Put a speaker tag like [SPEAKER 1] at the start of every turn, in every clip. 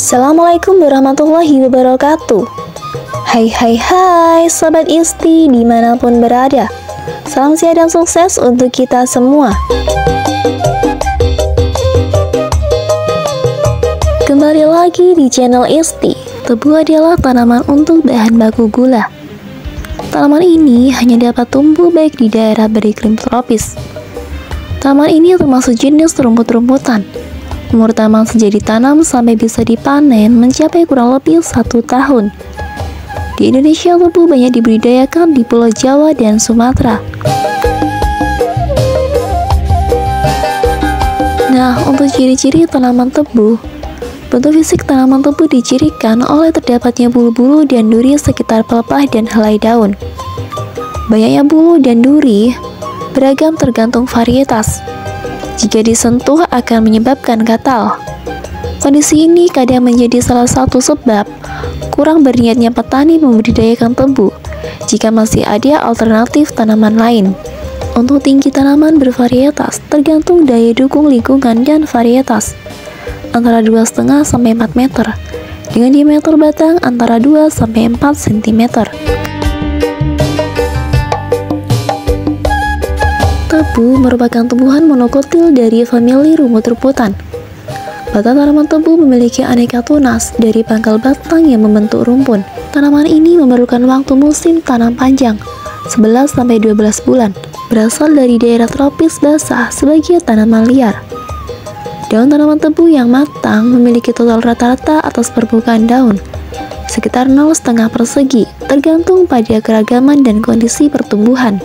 [SPEAKER 1] Assalamualaikum warahmatullahi wabarakatuh. Hai Sobat Isti dimanapun berada. Salam sehat dan sukses untuk kita semua. Kembali lagi di channel Isti. Tebu adalah tanaman untuk bahan baku gula. Tanaman ini hanya dapat tumbuh baik di daerah beriklim tropis. Tanaman ini termasuk jenis rumput-rumputan. Umur tanaman sejak ditanam sampai bisa dipanen mencapai kurang lebih 1 tahun. Di Indonesia, tebu banyak dibudidayakan di Pulau Jawa dan Sumatera. Nah, untuk ciri-ciri tanaman tebu, bentuk fisik tanaman tebu dicirikan oleh terdapatnya bulu-bulu dan duri sekitar pelepah dan helai daun. Banyaknya bulu dan duri beragam tergantung varietas. Jika disentuh akan menyebabkan gatal. Kondisi ini kadang menjadi salah satu sebab kurang berniatnya petani membudidayakan tebu jika masih ada alternatif tanaman lain. Untuk tinggi tanaman bervarietas tergantung daya dukung lingkungan dan varietas, antara 2,5 sampai 4 meter, dengan diameter batang antara 2 sampai 4 cm. Tebu merupakan tumbuhan monokotil dari famili rumput-rumputan. Batang tanaman tebu memiliki aneka tunas dari pangkal batang yang membentuk rumpun. Tanaman ini memerlukan waktu musim tanam panjang, 11-12 bulan, berasal dari daerah tropis basah sebagai tanaman liar. Daun tanaman tebu yang matang memiliki total rata-rata atas permukaan daun sekitar 0,5 persegi, tergantung pada keragaman dan kondisi pertumbuhan.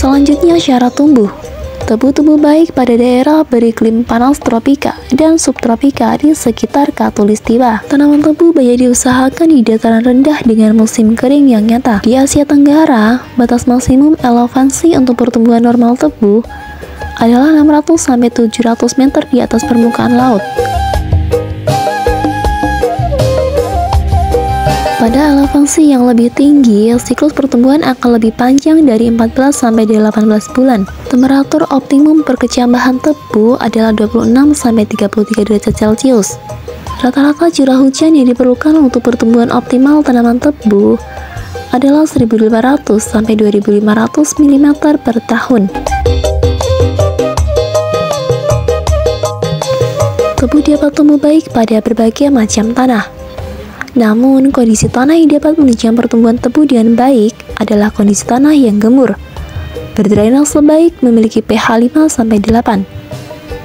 [SPEAKER 1] Selanjutnya, syarat tumbuh. Tebu tumbuh baik pada daerah beriklim panas tropika dan subtropika di sekitar Khatulistiwa. Tanaman tebu banyak diusahakan di dataran rendah dengan musim kering yang nyata. Di Asia Tenggara, batas maksimum elevasi untuk pertumbuhan normal tebu adalah 600-700 meter di atas permukaan laut. Pada elevasi yang lebih tinggi, siklus pertumbuhan akan lebih panjang dari 14-18 bulan. Temperatur optimum perkecambahan tebu adalah 26-33 derajat Celcius. Rata-rata curah hujan yang diperlukan untuk pertumbuhan optimal tanaman tebu adalah 1.500-2.500 mm per tahun. Tebu dapat tumbuh baik pada berbagai macam tanah. Namun, kondisi tanah yang dapat menunjang pertumbuhan tebu dengan baik adalah kondisi tanah yang gemur, berdrainase baik, memiliki pH 5-8,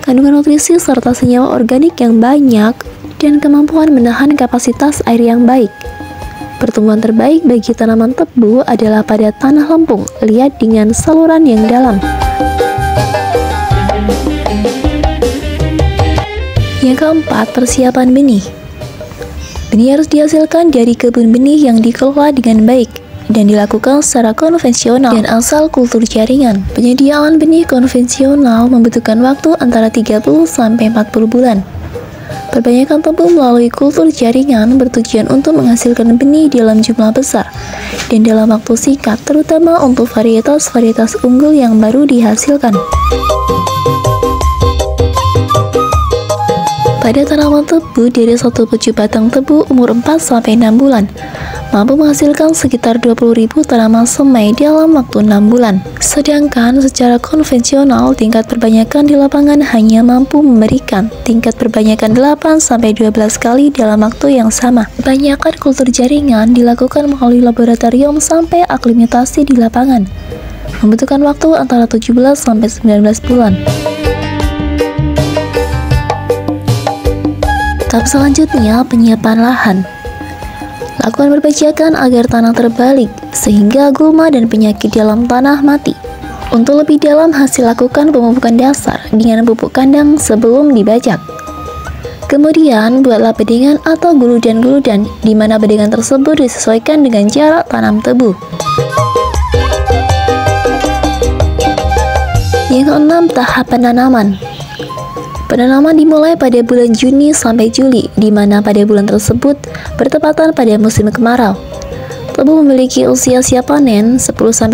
[SPEAKER 1] kandungan nutrisi serta senyawa organik yang banyak, dan kemampuan menahan kapasitas air yang baik. Pertumbuhan terbaik bagi tanaman tebu adalah pada tanah lempung, liat dengan saluran yang dalam. Yang keempat, persiapan benih. Benih harus dihasilkan dari kebun benih yang dikelola dengan baik dan dilakukan secara konvensional dan asal kultur jaringan. Penyediaan benih konvensional membutuhkan waktu antara 30-40 bulan. Perbanyakan tebu melalui kultur jaringan bertujuan untuk menghasilkan benih dalam jumlah besar dan dalam waktu singkat, terutama untuk varietas-varietas unggul yang baru dihasilkan. Pada tanaman tebu, dari satu pucuk batang tebu umur 4-6 bulan mampu menghasilkan sekitar 20.000 tanaman semai dalam waktu 6 bulan. Sedangkan secara konvensional, tingkat perbanyakan di lapangan hanya mampu memberikan tingkat perbanyakan 8-12 kali dalam waktu yang sama. Kebanyakan kultur jaringan dilakukan melalui laboratorium sampai aklimatasi di lapangan, membutuhkan waktu antara 17-19 bulan. Tahap selanjutnya, penyiapan lahan. Lakukan perbajakan agar tanah terbalik, sehingga gulma dan penyakit dalam tanah mati. Untuk lebih dalam, hasil lakukan pemupukan dasar dengan pupuk kandang sebelum dibajak. Kemudian, buatlah bedengan atau guludan-guludan, di mana bedengan tersebut disesuaikan dengan jarak tanam tebu. Yang keenam, tahap penanaman. Penanaman dimulai pada bulan Juni sampai Juli, di mana pada bulan tersebut bertepatan pada musim kemarau. Tebu memiliki usia siap panen 10-12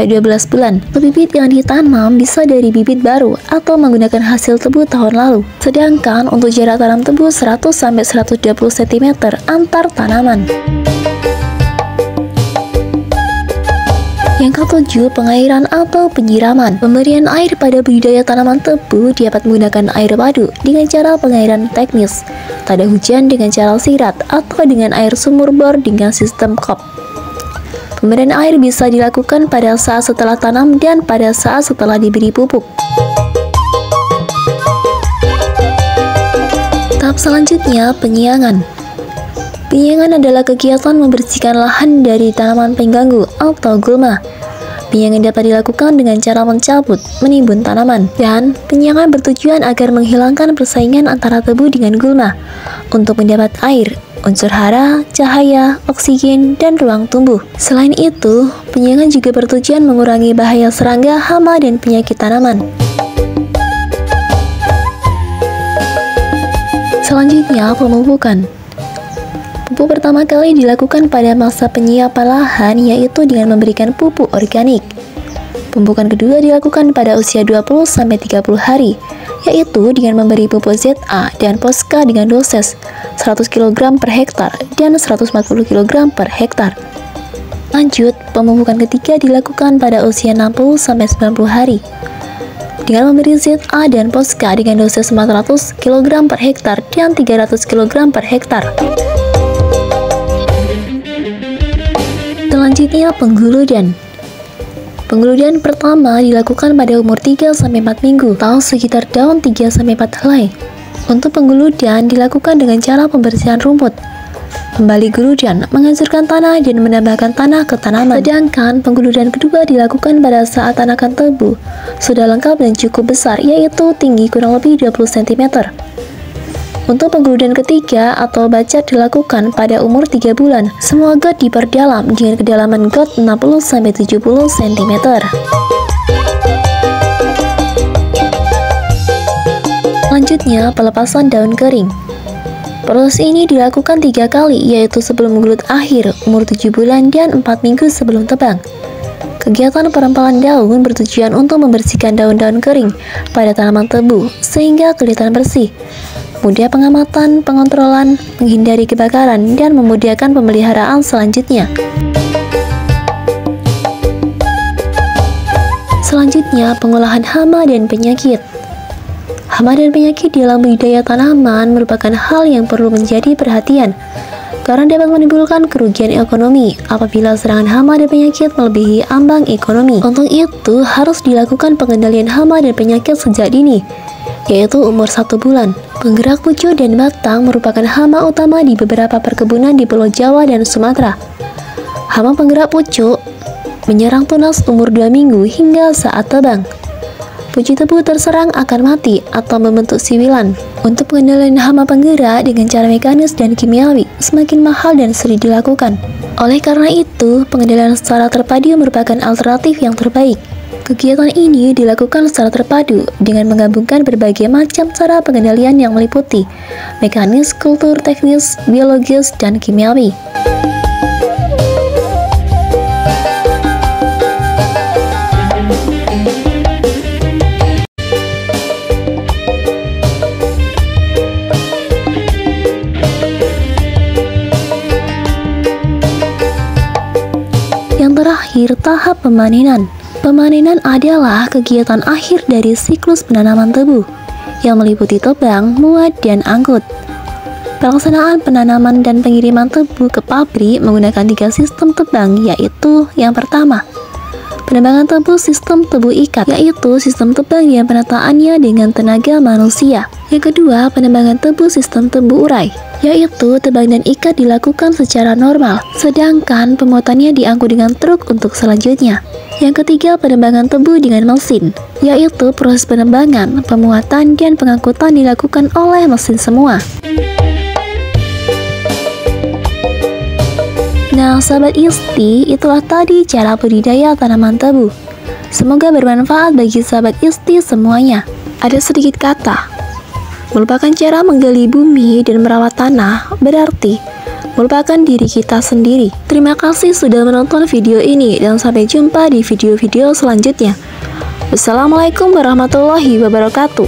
[SPEAKER 1] bulan. Bibit yang ditanam bisa dari bibit baru atau menggunakan hasil tebu tahun lalu. Sedangkan untuk jarak tanam tebu 100-120 cm antar tanaman. Yang ketujuh, pengairan atau penyiraman. Pemberian air pada budidaya tanaman tebu dapat menggunakan air padu dengan cara pengairan teknis, tada hujan dengan cara sirat, atau dengan air sumur bor dengan sistem kop. Pemberian air bisa dilakukan pada saat setelah tanam dan pada saat setelah diberi pupuk. Tahap selanjutnya, penyiangan. Penyiangan adalah kegiatan membersihkan lahan dari tanaman pengganggu atau gulma. Penyiangan dapat dilakukan dengan cara mencabut, menimbun tanaman, dan penyiangan bertujuan agar menghilangkan persaingan antara tebu dengan gulma untuk mendapat air, unsur hara, cahaya, oksigen, dan ruang tumbuh. Selain itu, penyiangan juga bertujuan mengurangi bahaya serangga, hama, dan penyakit tanaman. Selanjutnya, pemupukan. Pupuk pertama kali dilakukan pada masa penyiapan lahan, yaitu dengan memberikan pupuk organik. Pemupukan kedua dilakukan pada usia 20-30 hari, yaitu dengan memberi pupuk ZA dan Posca dengan dosis 100 kg per hektar dan 140 kg per hektar. Lanjut, pemupukan ketiga dilakukan pada usia 60-90 hari, dengan memberi ZA dan Posca dengan dosis 400 kg per hektar dan 300 kg per hektar. Selanjutnya, pengguludan. Pengguludan pertama dilakukan pada umur 3-4 minggu atau sekitar daun 3-4 helai. Untuk pengguludan dilakukan dengan cara pembersihan rumput, kembali guludan, menghancurkan tanah dan menambahkan tanah ke tanaman. Sedangkan pengguludan kedua dilakukan pada saat anakan tebu sudah lengkap dan cukup besar, yaitu tinggi kurang lebih 20 cm. Untuk pengguludan ketiga atau bacat dilakukan pada umur 3 bulan. Semua got diperdalam dengan kedalaman got 60-70 cm. Selanjutnya, pelepasan daun kering. Proses ini dilakukan 3 kali, yaitu sebelum menggelut akhir, umur 7 bulan, dan 4 minggu sebelum tebang. Kegiatan perempalan daun bertujuan untuk membersihkan daun-daun kering pada tanaman tebu sehingga kelihatan bersih, mudah pengamatan, pengontrolan, menghindari kebakaran, dan memudahkan pemeliharaan selanjutnya. Selanjutnya, pengolahan hama dan penyakit. Hama dan penyakit dalam budidaya tanaman merupakan hal yang perlu menjadi perhatian, karena dapat menimbulkan kerugian ekonomi apabila serangan hama dan penyakit melebihi ambang ekonomi. Untuk itu, harus dilakukan pengendalian hama dan penyakit sejak dini, yaitu umur 1 bulan. Penggerak pucuk dan batang merupakan hama utama di beberapa perkebunan di Pulau Jawa dan Sumatera. Hama penggerak pucuk menyerang tunas umur 2 minggu hingga saat tebang. Pucuk tebu terserang akan mati atau membentuk siwilan. Untuk pengendalian hama penggerak dengan cara mekanis dan kimiawi semakin mahal dan sulit dilakukan. Oleh karena itu, pengendalian secara terpadu merupakan alternatif yang terbaik. Kegiatan ini dilakukan secara terpadu dengan menggabungkan berbagai macam cara pengendalian yang meliputi mekanis, kultur, teknis, biologis, dan kimiawi. Yang terakhir, tahap pemanenan. Pemanenan adalah kegiatan akhir dari siklus penanaman tebu yang meliputi tebang, muat, dan angkut. Pelaksanaan penanaman dan pengiriman tebu ke pabrik menggunakan 3 sistem tebang, yaitu yang pertama, penebangan tebu sistem tebu ikat, yaitu sistem tebang yang penataannya dengan tenaga manusia. Yang kedua, penebangan tebu sistem tebu urai, yaitu tebang dan ikat dilakukan secara normal, sedangkan pemuatannya diangkut dengan truk untuk selanjutnya. Yang ketiga, penebangan tebu dengan mesin, yaitu proses penebangan, pemuatan, dan pengangkutan dilakukan oleh mesin semua. Nah, sahabat Isti, itulah tadi cara budidaya tanaman tebu. Semoga bermanfaat bagi sahabat Isti semuanya. Ada sedikit kata, merupakan cara menggali bumi dan merawat tanah, berarti melupakan diri kita sendiri. Terima kasih sudah menonton video ini dan sampai jumpa di video-video selanjutnya. Wassalamualaikum warahmatullahi wabarakatuh.